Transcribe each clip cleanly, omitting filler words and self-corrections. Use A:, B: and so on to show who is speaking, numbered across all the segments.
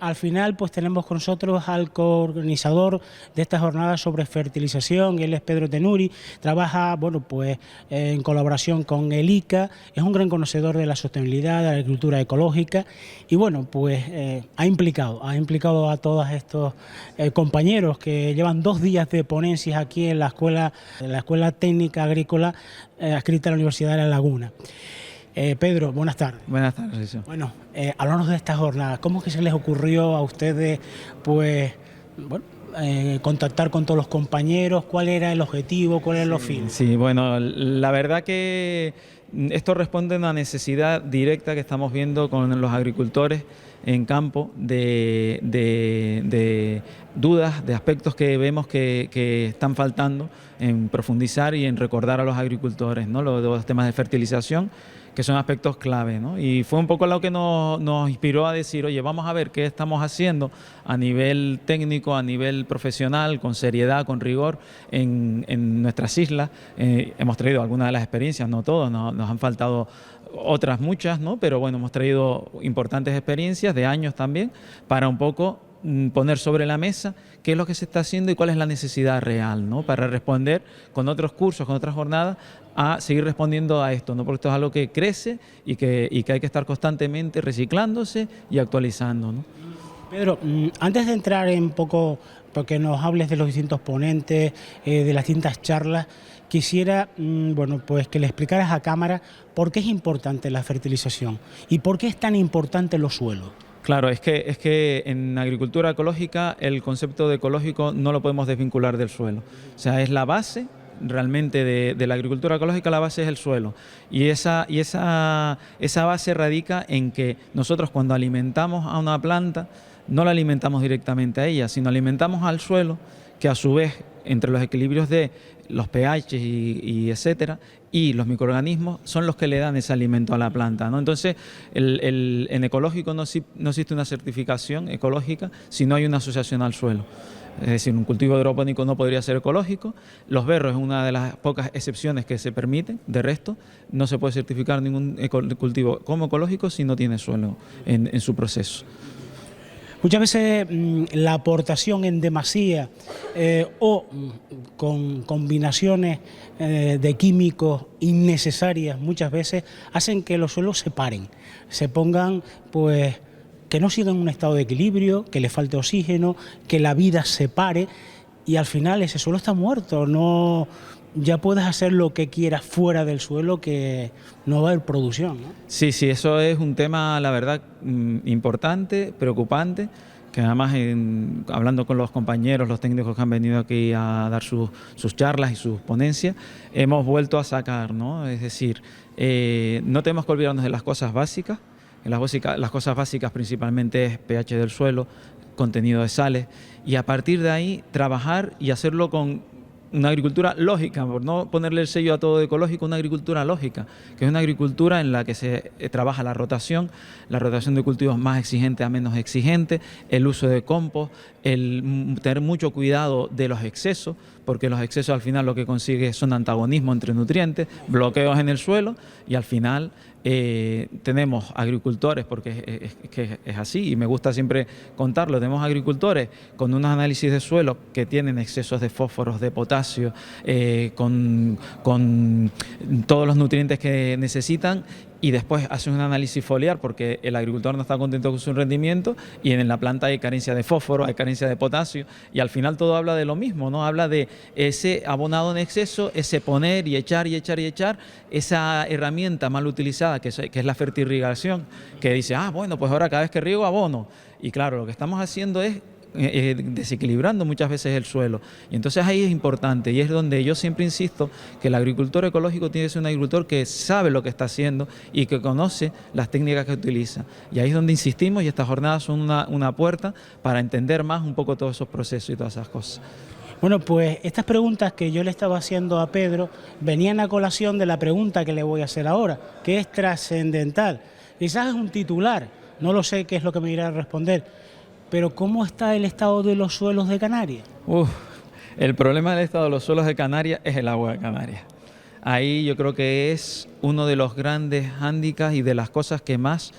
A: al final pues tenemos con nosotros al coorganizador de esta jornada sobre fertilización. Él es Pedro Tenuri, trabaja bueno pues en colaboración con el ICA, es un gran conocedor de la sostenibilidad, de la agricultura ecológica y bueno pues ha implicado a todos estos compañeros que llevan 2 días de ponencias aquí en la Escuela Técnica Agrícola adscrita a la Universidad de La Laguna. Pedro, buenas tardes.
B: Buenas tardes. Sí.
A: Bueno, háblanos de esta jornada. ¿Cómo es que se les ocurrió a ustedes, pues, bueno, contactar con todos los compañeros? ¿Cuál era el objetivo? ¿Cuál eran los fines?
B: Sí, bueno, la verdad que esto responde a una necesidad directa que estamos viendo con los agricultores en campo de dudas, de aspectos que vemos que están faltando en profundizar y en recordar a los agricultores, ¿no? Los temas de fertilización, que son aspectos clave, ¿no? Y fue un poco lo que nos inspiró a decir, oye, vamos a ver qué estamos haciendo a nivel técnico, a nivel profesional, con seriedad, con rigor en nuestras islas. Hemos traído algunas de las experiencias, no todas, nos han faltado otras muchas, ¿no? Pero bueno, hemos traído importantes experiencias de años también para un poco poner sobre la mesa qué es lo que se está haciendo y cuál es la necesidad real, ¿no? Para responder con otros cursos, con otras jornadas, a seguir respondiendo a esto, ¿no? Porque esto es algo que crece y que hay que estar constantemente reciclándose y actualizando, ¿no?
A: Pedro, antes de entrar en poco, porque nos hables de los distintos ponentes, de las distintas charlas, quisiera bueno, pues que le explicaras a cámara por qué es importante la fertilización y por qué es tan importante los suelos.
B: Claro, es que en agricultura ecológica el concepto de ecológico no lo podemos desvincular del suelo. O sea, es la base realmente de la agricultura ecológica, la base es el suelo. Y esa base radica en que nosotros cuando alimentamos a una planta, no la alimentamos directamente a ella, sino alimentamos al suelo, que a su vez, entre los equilibrios de los pH y etcétera, y los microorganismos son los que le dan ese alimento a la planta, ¿no? Entonces, en ecológico no existe una certificación ecológica si no hay una asociación al suelo. Es decir, un cultivo hidropónico no podría ser ecológico. Los berros es una de las pocas excepciones que se permiten. De resto, no se puede certificar ningún cultivo como ecológico si no tiene suelo en su proceso.
A: Muchas veces la aportación en demasía o con combinaciones de químicos innecesarias muchas veces hacen que los suelos se paren, se pongan pues que no sigan un estado de equilibrio, que le falte oxígeno, que la vida se pare y al final ese suelo está muerto, no ya puedes hacer lo que quieras fuera del suelo que no va a haber producción, ¿no?
B: Sí, eso es un tema, la verdad, importante, preocupante, que además hablando con los compañeros, los técnicos que han venido aquí a dar sus charlas y sus ponencias, hemos vuelto a sacar, ¿no? Es decir, no tenemos que olvidarnos de las cosas básicas. Las cosas básicas principalmente es pH del suelo, contenido de sales, y a partir de ahí trabajar y hacerlo con una agricultura lógica, por no ponerle el sello a todo ecológico, una agricultura lógica, que es una agricultura en la que se trabaja la rotación de cultivos más exigente a menos exigente, el uso de compost, el tener mucho cuidado de los excesos, porque los excesos al final lo que consigue son antagonismo entre nutrientes, bloqueos en el suelo y al final tenemos agricultores, porque es así y me gusta siempre contarlo, tenemos agricultores con unos análisis de suelo que tienen excesos de fósforos, de potasio, con todos los nutrientes que necesitan, y después hacen un análisis foliar porque el agricultor no está contento con su rendimiento y en la planta hay carencia de fósforo, hay carencia de potasio y al final todo habla de lo mismo, ¿no? Habla de ese abonado en exceso, ese poner y echar, esa herramienta mal utilizada que es la fertirrigación, que dice, bueno, pues ahora cada vez que riego abono. Y claro, lo que estamos haciendo es desequilibrando muchas veces el suelo, y entonces ahí es importante y es donde yo siempre insisto que el agricultor ecológico tiene que ser un agricultor que sabe lo que está haciendo y que conoce las técnicas que utiliza, y ahí es donde insistimos, y estas jornadas son una puerta para entender más un poco todos esos procesos y todas esas cosas.
A: Bueno, pues estas preguntas que yo le estaba haciendo a Pedro venían a colación de la pregunta que le voy a hacer ahora, que es trascendental. Quizás es un titular, no lo sé qué es lo que me irá a responder, pero ¿cómo está el estado de los suelos de Canarias?
B: El problema del estado de los suelos de Canarias es el agua de Canarias. Ahí yo creo que es uno de los grandes hándicaps y de las cosas que más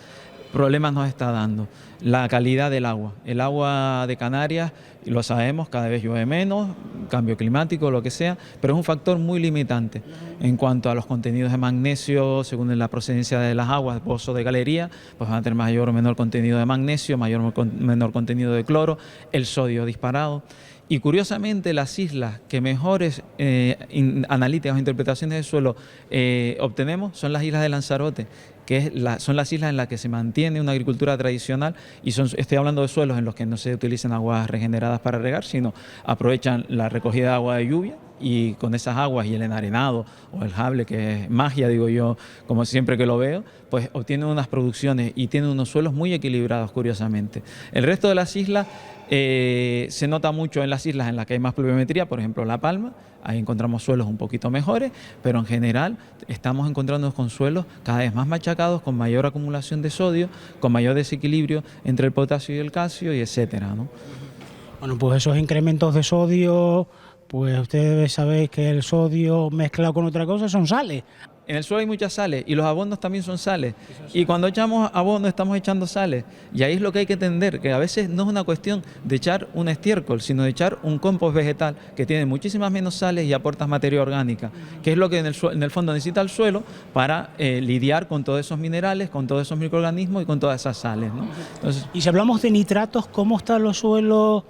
B: problemas nos está dando. La calidad del agua. El agua de Canarias, lo sabemos, cada vez llueve menos, cambio climático, lo que sea, pero es un factor muy limitante en cuanto a los contenidos de magnesio, según la procedencia de las aguas, pozo de galería, pues van a tener mayor o menor contenido de magnesio, menor contenido de cloro, el sodio disparado. Y curiosamente las islas que mejores analíticas o interpretaciones del suelo obtenemos son las islas de Lanzarote, que son las islas en las que se mantiene una agricultura tradicional y estoy hablando de suelos en los que no se utilizan aguas regeneradas para regar, sino aprovechan la recogida de agua de lluvia y con esas aguas y el enarenado o el jable, que es magia, digo yo, como siempre que lo veo, pues obtienen unas producciones y tienen unos suelos muy equilibrados, curiosamente. El resto de las islas se nota mucho en las islas en las que hay más pluviometría, por ejemplo La Palma, ahí encontramos suelos un poquito mejores, pero en general estamos encontrándonos con suelos cada vez más machacados, con mayor acumulación de sodio, con mayor desequilibrio entre el potasio y el calcio, y etcétera, ¿no?
A: Bueno, pues esos incrementos de sodio, pues ustedes saben que el sodio mezclado con otra cosa son sales.
B: En el suelo hay muchas sales y los abonos también son sales. Y cuando echamos abono estamos echando sales. Y ahí es lo que hay que entender, que a veces no es una cuestión de echar un estiércol, sino de echar un compost vegetal que tiene muchísimas menos sales y aporta materia orgánica, que es lo que en el fondo necesita el suelo para lidiar con todos esos minerales, con todos esos microorganismos y con todas esas sales, ¿no? Entonces,
A: y si hablamos de nitratos, ¿cómo están los suelos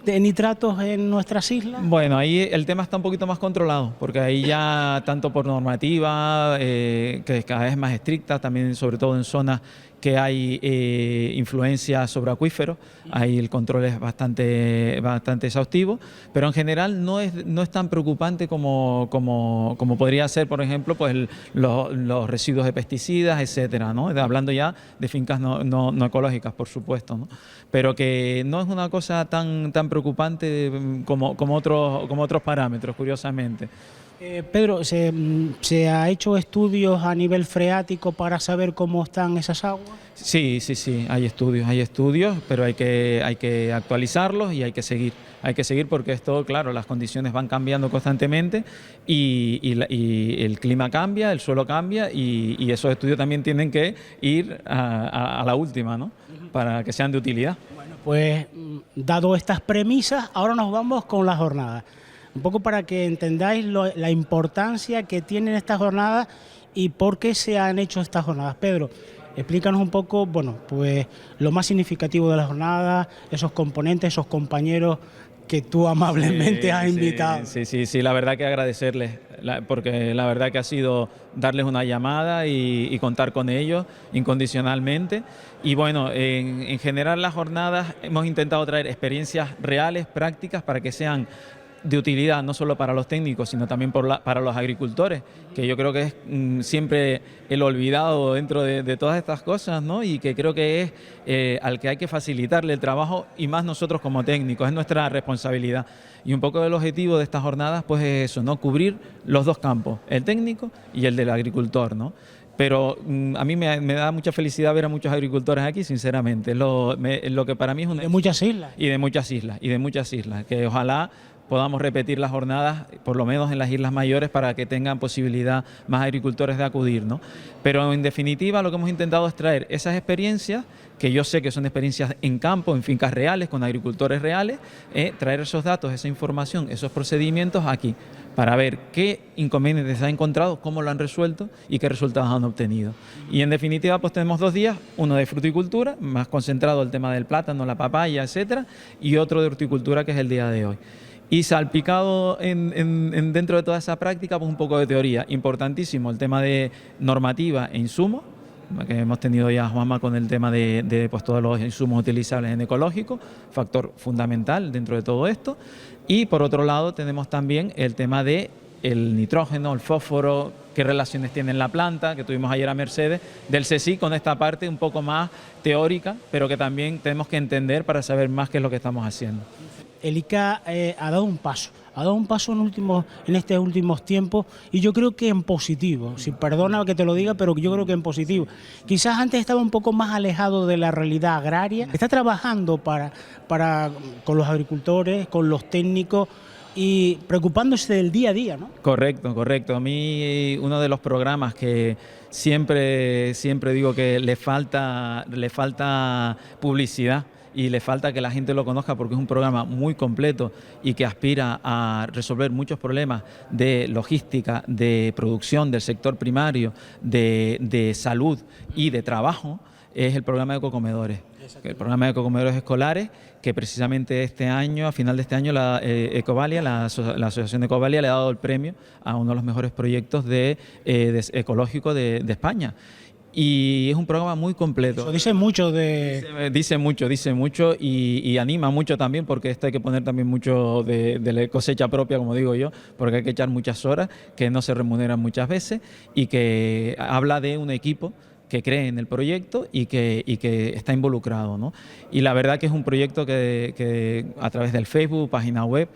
A: de nitratos en nuestras islas?
B: Bueno, ahí el tema está un poquito más controlado, porque ahí ya tanto por normativa, que cada vez es más estricta, también sobre todo en zonas que hay influencia sobre acuíferos, ahí el control es bastante exhaustivo, pero en general no es tan preocupante como podría ser, por ejemplo, pues los residuos de pesticidas, etcétera, ¿no? Hablando ya de fincas no ecológicas, por supuesto, ¿no? Pero que no es una cosa tan preocupante como otros parámetros, curiosamente.
A: Pedro, ¿se ha hecho estudios a nivel freático para saber cómo están esas aguas?
B: Sí, hay estudios, pero hay que actualizarlos y hay que seguir porque esto, claro, las condiciones van cambiando constantemente y el clima cambia, el suelo cambia y esos estudios también tienen que ir a la última, ¿no? Para que sean de utilidad.
A: Bueno, pues dado estas premisas, ahora nos vamos con las jornadas. Un poco para que entendáis la importancia que tienen estas jornadas y por qué se han hecho estas jornadas. Pedro, explícanos un poco, bueno, pues lo más significativo de las jornadas, esos componentes, esos compañeros que tú amablemente has invitado.
B: Sí, la verdad que agradecerles, porque la verdad que ha sido darles una llamada y contar con ellos incondicionalmente. Y bueno, en general las jornadas hemos intentado traer experiencias reales, prácticas, para que sean de utilidad no solo para los técnicos, sino también para los agricultores, que yo creo que es siempre el olvidado dentro de todas estas cosas, ¿no? Y que creo que es al que hay que facilitarle el trabajo, y más nosotros como técnicos, es nuestra responsabilidad. Y un poco el objetivo de estas jornadas pues es eso, ¿no? Cubrir los dos campos, el técnico y el del agricultor, ¿no? Pero a mí me da mucha felicidad ver a muchos agricultores aquí, sinceramente. Es lo que para mí es
A: de muchas islas.
B: Y de muchas islas, que ojalá podamos repetir las jornadas, por lo menos en las islas mayores, para que tengan posibilidad más agricultores de acudir, ¿no? Pero en definitiva lo que hemos intentado es traer esas experiencias, que yo sé que son experiencias en campo, en fincas reales, con agricultores reales, traer esos datos, esa información, esos procedimientos aquí, para ver qué inconvenientes se han encontrado, cómo lo han resuelto y qué resultados han obtenido. Y en definitiva pues tenemos 2 días, uno de fruticultura, más concentrado el tema del plátano, la papaya, etcétera, y otro de horticultura, que es el día de hoy. Y salpicado dentro de toda esa práctica, pues un poco de teoría. Importantísimo el tema de normativa e insumos, que hemos tenido ya, Juanma, con el tema de pues, todos los insumos utilizables en ecológico, factor fundamental dentro de todo esto. Y por otro lado tenemos también el tema de el nitrógeno, el fósforo, qué relaciones tiene en la planta, que tuvimos ayer a Mercedes, del CSIC, con esta parte un poco más teórica, pero que también tenemos que entender para saber más qué es lo que estamos haciendo.
A: El ICA ha dado un paso en estos últimos tiempos, y yo creo que en positivo. Si perdona que te lo diga, pero yo creo que en positivo. Quizás antes estaba un poco más alejado de la realidad agraria. Está trabajando con los agricultores, con los técnicos, y preocupándose del día a día, ¿no?
B: Correcto, correcto. A mí uno de los programas que siempre digo que le falta publicidad y le falta que la gente lo conozca porque es un programa muy completo y que aspira a resolver muchos problemas de logística, de producción del sector primario, de salud y de trabajo, es el programa de ecocomedores. El programa de ecocomedores escolares, que precisamente este año, a final de este año, la Ecovalia, la Asociación de Ecovalia, le ha dado el premio a uno de los mejores proyectos ecológicos de España. Y es un programa muy completo.
A: Eso dice mucho de...
B: Dice mucho y anima mucho también, porque esto hay que poner también mucho de la cosecha propia, como digo yo, porque hay que echar muchas horas que no se remuneran muchas veces y que habla de un equipo que cree en el proyecto y que está involucrado, ¿no? Y la verdad que es un proyecto que a través del Facebook, página web,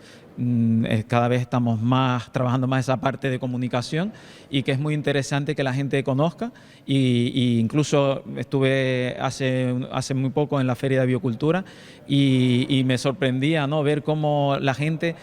B: cada vez estamos trabajando más esa parte de comunicación y que es muy interesante que la gente conozca y incluso estuve hace muy poco en la Feria de Biocultura y me sorprendía, ¿no?, ver cómo la gente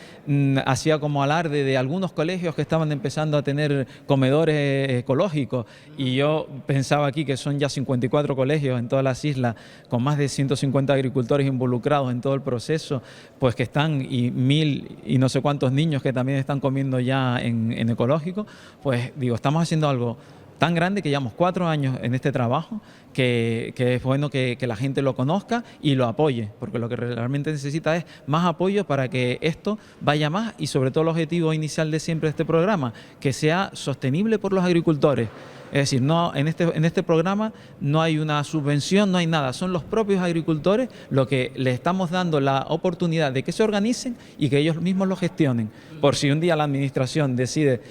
B: hacía como alarde de algunos colegios que estaban empezando a tener comedores ecológicos y yo pensaba aquí que son ya 54 colegios en todas las islas con más de 150 agricultores involucrados en todo el proceso, pues que están y 1000 y no sé cuántos niños que también están comiendo ya en ecológico, pues digo, estamos haciendo algo tan grande que llevamos 4 años en este trabajo, que es bueno que la gente lo conozca y lo apoye, porque lo que realmente necesita es más apoyo para que esto vaya más y sobre todo el objetivo inicial de siempre de este programa, que sea sostenible por los agricultores. Es decir, no, en este programa no hay una subvención, no hay nada, son los propios agricultores los que les estamos dando la oportunidad de que se organicen y que ellos mismos lo gestionen. Por si un día la administración decide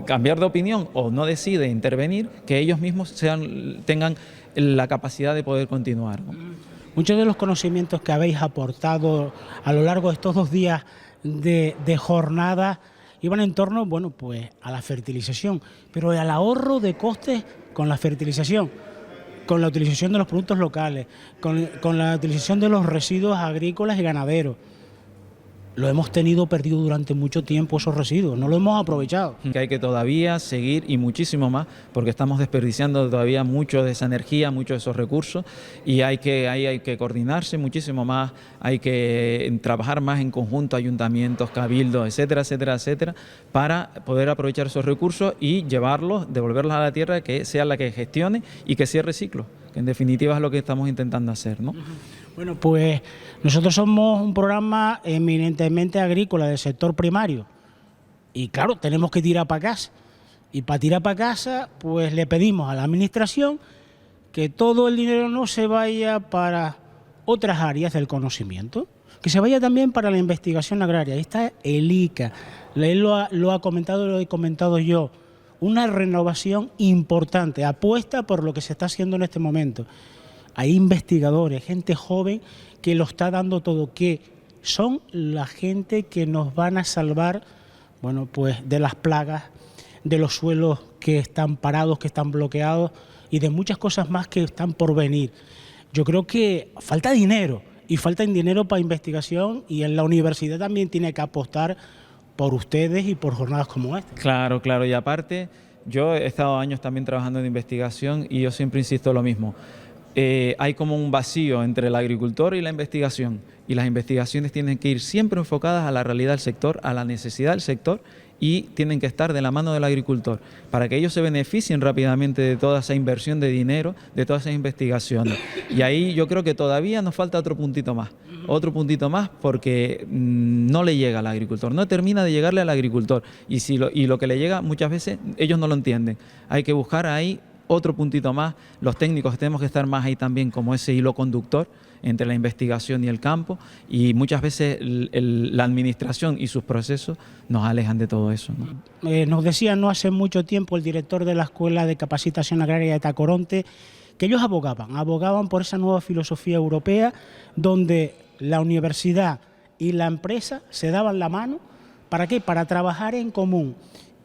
B: cambiar de opinión o no decide intervenir, que ellos mismos tengan la capacidad de poder continuar, ¿no?
A: Muchos de los conocimientos que habéis aportado a lo largo de estos 2 días de jornada iban en torno, bueno, pues a la fertilización, pero al ahorro de costes con la fertilización, con la utilización de los productos locales, con la utilización de los residuos agrícolas y ganaderos. Lo hemos tenido perdido durante mucho tiempo esos residuos, no lo hemos aprovechado.
B: Que hay que todavía seguir y muchísimo más, porque estamos desperdiciando todavía mucho de esa energía, mucho de esos recursos y hay que coordinarse muchísimo más, hay que trabajar más en conjunto, ayuntamientos, cabildos, etcétera, etcétera, etcétera, para poder aprovechar esos recursos y llevarlos, devolverlos a la tierra, que sea la que gestione y que cierre ciclos, que en definitiva es lo que estamos intentando hacer, ¿no?
A: Bueno, pues nosotros somos un programa eminentemente agrícola del sector primario y claro, tenemos que tirar para casa y para tirar para casa pues le pedimos a la administración que todo el dinero no se vaya para otras áreas del conocimiento, que se vaya también para la investigación agraria. Ahí está el ICA, él lo ha comentado, lo he comentado yo, una renovación importante, apuesta por lo que se está haciendo en este momento. Hay investigadores, gente joven que lo está dando todo, que son la gente que nos van a salvar, bueno, pues de las plagas, de los suelos que están parados, que están bloqueados y de muchas cosas más que están por venir. Yo creo que falta dinero y falta dinero para investigación y en la universidad también tiene que apostar por ustedes y por jornadas como esta.
B: Claro, claro, y aparte yo he estado años también trabajando en investigación y yo siempre insisto lo mismo. Hay como un vacío entre el agricultor y la investigación y las investigaciones tienen que ir siempre enfocadas a la realidad del sector, a la necesidad del sector y tienen que estar de la mano del agricultor para que ellos se beneficien rápidamente de toda esa inversión de dinero, de todas esas investigaciones. Y ahí yo creo que todavía nos falta otro puntito más porque no le llega al agricultor, no termina de llegarle al agricultor y lo que le llega muchas veces ellos no lo entienden. Hay que buscar ahí otro puntito más, los técnicos tenemos que estar más ahí también como ese hilo conductor entre la investigación y el campo y muchas veces la administración y sus procesos nos alejan de todo eso, ¿no?
A: Nos decía no hace mucho tiempo el director de la Escuela de Capacitación Agraria de Tacoronte que ellos abogaban por esa nueva filosofía europea donde la universidad y la empresa se daban la mano. ¿Para qué? Para trabajar en común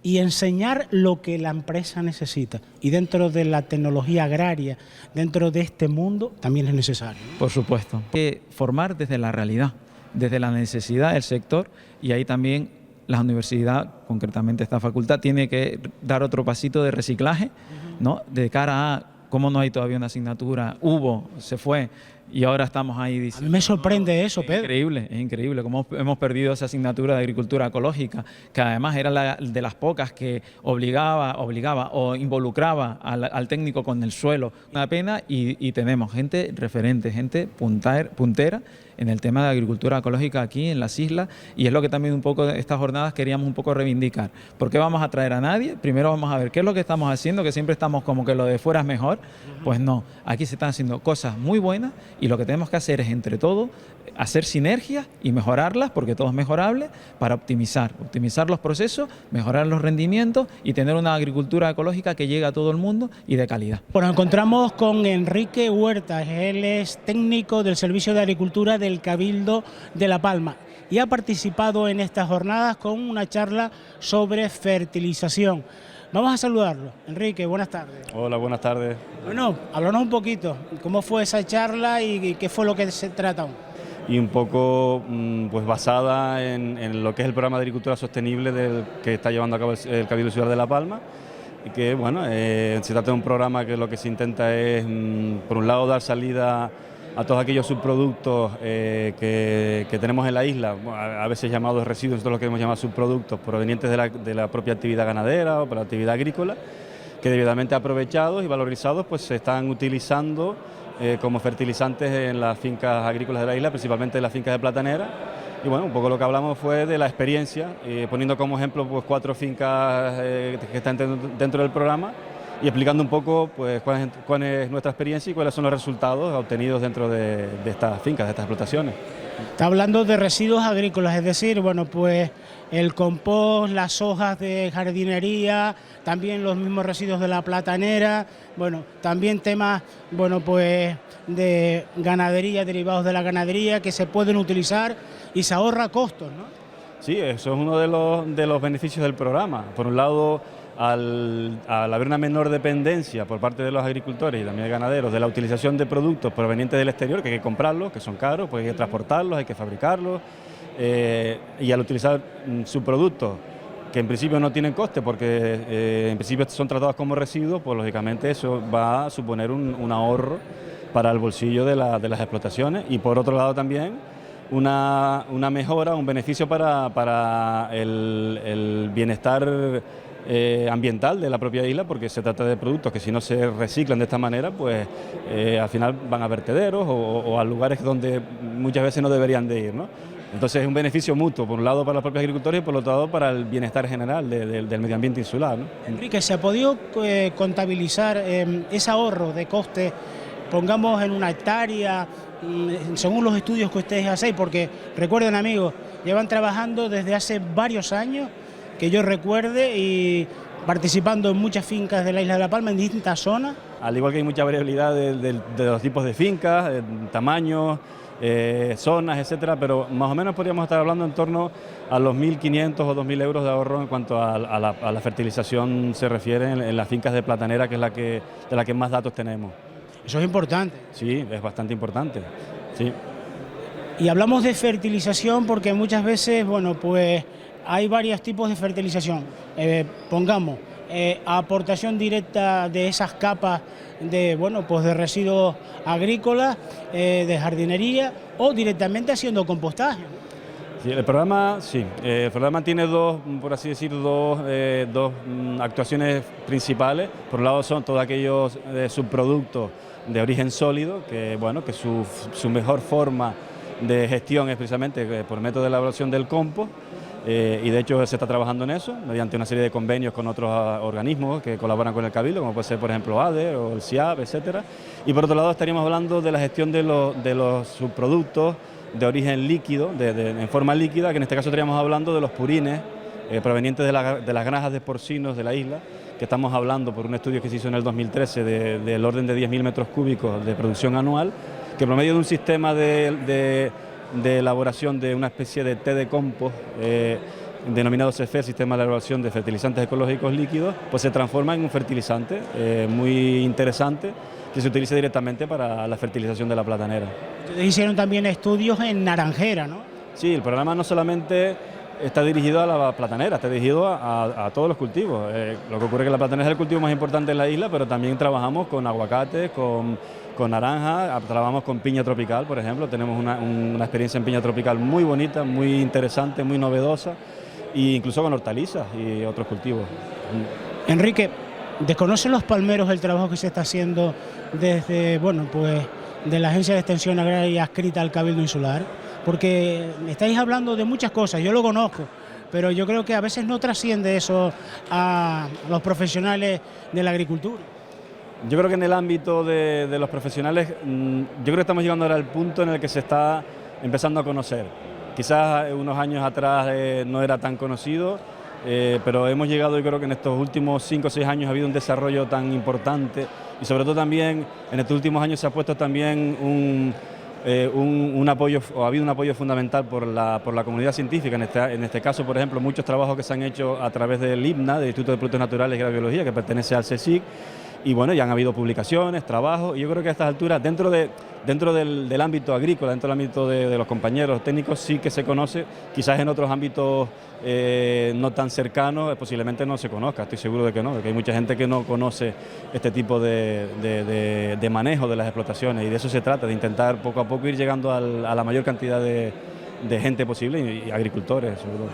A: y enseñar lo que la empresa necesita. Y dentro de la tecnología agraria, dentro de este mundo, también es necesario, ¿no?
B: Por supuesto. Hay que formar desde la realidad. desde la necesidad del sector, y ahí también la universidad, concretamente esta facultad, tiene que dar otro pasito de reciclaje, ¿no? De cara a cómo no hay todavía una asignatura, se fue, y ahora estamos ahí diciendo...
A: A mí me sorprende eso, Pedro.
B: Es increíble cómo hemos perdido esa asignatura de agricultura ecológica, que además era de las pocas que obligaba o involucraba al técnico con el suelo. Una pena, y tenemos gente referente, gente puntera en el tema de agricultura ecológica aquí en las islas, y es lo que también un poco de estas jornadas queríamos un poco reivindicar. ¿Por qué vamos a traer a nadie? Primero vamos a ver qué es lo que estamos haciendo, que siempre estamos como que lo de fuera es mejor. Pues no, aquí se están haciendo cosas muy buenas, y lo que tenemos que hacer es, entre todos, hacer sinergias y mejorarlas, porque todo es mejorable, para optimizar los procesos, mejorar los rendimientos y tener una agricultura ecológica que llegue a todo el mundo y de calidad.
A: Bueno, nos encontramos con Enrique Huertas, él es técnico del Servicio de Agricultura del Cabildo de La Palma y ha participado en estas jornadas con una charla sobre fertilización. Vamos a saludarlo. Enrique, buenas tardes.
C: Hola, buenas tardes.
A: Bueno, háblanos un poquito, ¿cómo fue esa charla y qué fue lo que se trata?
C: Y un poco pues basada en lo que es el programa de agricultura sostenible que está llevando a cabo el Cabildo Ciudad de La Palma, y que bueno, se trata de un programa que lo que se intenta es, por un lado, dar salida a todos aquellos subproductos que tenemos en la isla, a veces llamados residuos, nosotros lo queremos llamar subproductos, provenientes de la propia actividad ganadera o por la actividad agrícola, que debidamente aprovechados y valorizados pues se están utilizando como fertilizantes en las fincas agrícolas de la isla, principalmente en las fincas de platanera. Y bueno, un poco lo que hablamos fue de la experiencia, poniendo como ejemplo pues 4 fincas que están dentro del programa, y explicando un poco pues cuál es nuestra experiencia y cuáles son los resultados obtenidos dentro de estas fincas, de estas explotaciones.
A: Está hablando de residuos agrícolas, es decir, bueno, pues el compost, las hojas de jardinería, también los mismos residuos de la platanera, bueno, también temas, bueno, pues de ganadería, derivados de la ganadería, que se pueden utilizar y se ahorra costos, ¿no?
C: Sí, eso es uno de los beneficios del programa. Por un lado, al haber una menor dependencia por parte de los agricultores y también de ganaderos de la utilización de productos provenientes del exterior, que hay que comprarlos, que son caros, pues hay que transportarlos, hay que fabricarlos, y al utilizar subproductos que en principio no tienen coste porque en principio son tratados como residuos, pues lógicamente eso va a suponer un ahorro para el bolsillo de las explotaciones, y por otro lado también una mejora, un beneficio para el bienestar ambiental de la propia isla, porque se trata de productos que si no se reciclan de esta manera, pues al final van a vertederos o a lugares donde muchas veces no deberían de ir, ¿no? Entonces es un beneficio mutuo, por un lado para los propios agricultores y por otro lado para el bienestar general del medio ambiente insular, ¿no?
A: Enrique, ¿se ha podido contabilizar ese ahorro de coste, pongamos en una hectárea, según los estudios que ustedes hacéis? Porque recuerden, amigos, llevan trabajando desde hace varios años, que yo recuerde, y participando en muchas fincas de la isla de La Palma, en distintas zonas.
C: Al igual que hay mucha variabilidad de los tipos de fincas, tamaños, zonas, etcétera, pero más o menos podríamos estar hablando en torno a los 1.500 o 2.000 euros de ahorro en cuanto a la fertilización se refiere en las fincas de platanera, que es de la que más datos tenemos.
A: Eso es importante.
C: Sí, es bastante importante, sí.
A: Y hablamos de fertilización porque muchas veces, bueno, pues hay varios tipos de fertilización. Pongamos, aportación directa de esas capas de, bueno, pues de residuos agrícolas, de jardinería, o directamente haciendo compostaje.
C: Sí, el programa tiene dos, por así decir, dos actuaciones principales. Por un lado son todos aquellos subproductos de origen sólido, que bueno, que su mejor forma de gestión es precisamente por método de elaboración del compost. Y de hecho se está trabajando en eso mediante una serie de convenios con otros organismos que colaboran con el Cabildo, como puede ser por ejemplo ADER o el CIAP, etcétera. Y por otro lado estaríamos hablando de la gestión de los subproductos de origen líquido, en forma líquida, que en este caso estaríamos hablando de los purines provenientes de las granjas de porcinos de la isla, que estamos hablando por un estudio que se hizo en el 2013 del orden de 10.000 metros cúbicos de producción anual, que por medio de un sistema de elaboración de una especie de té de compost denominado CFE, Sistema de Elaboración de Fertilizantes Ecológicos Líquidos, pues se transforma en un fertilizante muy interesante que se utiliza directamente para la fertilización de la platanera.
A: Ustedes hicieron también estudios en Naranjera, ¿no?
C: Sí, el programa no solamente está dirigido a la platanera, está dirigido a todos los cultivos. Lo que ocurre es que la platanera es el cultivo más importante en la isla, pero también trabajamos con aguacate, con naranja, trabajamos con piña tropical, por ejemplo. Tenemos una experiencia en piña tropical muy bonita, muy interesante, muy novedosa, e incluso con hortalizas y otros cultivos.
A: Enrique, ¿desconocen los palmeros el trabajo que se está haciendo desde, bueno, pues de la Agencia de Extensión Agraria adscrita al Cabildo Insular? Porque estáis hablando de muchas cosas, yo lo conozco, pero yo creo que a veces no trasciende eso a los profesionales de la agricultura.
C: Yo creo que en el ámbito de los profesionales, yo creo que estamos llegando ahora al punto en el que se está empezando a conocer. Quizás unos años atrás no era tan conocido, pero hemos llegado, yo creo que en estos últimos 5 o 6 años ha habido un desarrollo tan importante y sobre todo también en estos últimos años se ha puesto también un apoyo, o ha habido un apoyo fundamental por la comunidad científica, en este caso, por ejemplo, muchos trabajos que se han hecho a través del IPNA, del Instituto de Productos Naturales y Agrobiología, que pertenece al CSIC, y bueno, ya han habido publicaciones, trabajos, y yo creo que a estas alturas, dentro del ámbito agrícola, dentro del ámbito de los compañeros técnicos, sí que se conoce, quizás en otros ámbitos no tan cercanos, posiblemente no se conozca, estoy seguro de que no, porque hay mucha gente que no conoce este tipo de manejo de las explotaciones, y de eso se trata, de intentar poco a poco ir llegando a la mayor cantidad de gente posible y agricultores, sobre todo.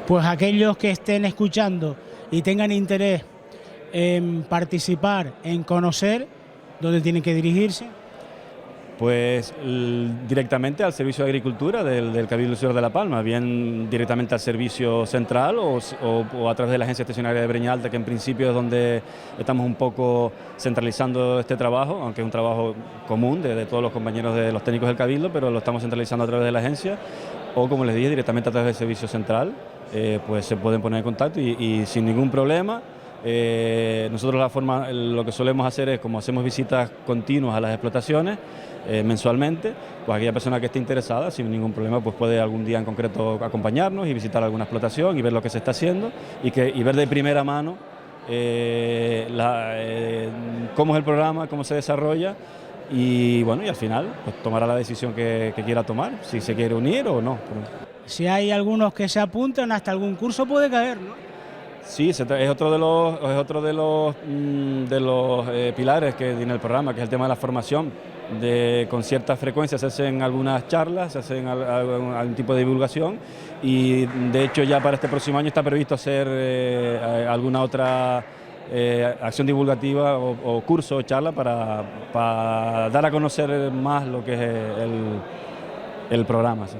A: Pues aquellos que estén escuchando y tengan interés en participar, en conocer, ¿dónde tienen que dirigirse?
C: Pues directamente al Servicio de Agricultura del Cabildo Insular de La Palma, bien directamente al Servicio Central o a través de la Agencia Estacionaria de Breña Alta, que en principio es donde estamos un poco centralizando este trabajo, aunque es un trabajo común de todos los compañeros de los técnicos del Cabildo, pero lo estamos centralizando a través de la agencia, o como les dije, directamente a través del Servicio Central, pues se pueden poner en contacto y sin ningún problema. Nosotros lo que solemos hacer es, como hacemos visitas continuas a las explotaciones mensualmente, pues aquella persona que esté interesada sin ningún problema pues puede algún día en concreto acompañarnos y visitar alguna explotación y ver lo que se está haciendo y ver de primera mano cómo es el programa, cómo se desarrolla y bueno, y al final pues tomará la decisión que quiera tomar, si se quiere unir o no.
A: Si hay algunos que se apuntan, hasta algún curso puede caer, ¿no?
C: Sí, es otro de los pilares que tiene el programa, que es el tema de la formación. Con cierta frecuencia se hacen algunas charlas, se hacen algún tipo de divulgación y de hecho ya para este próximo año está previsto hacer alguna otra acción divulgativa o curso o charla para dar a conocer más lo que es el programa. ¿Sí?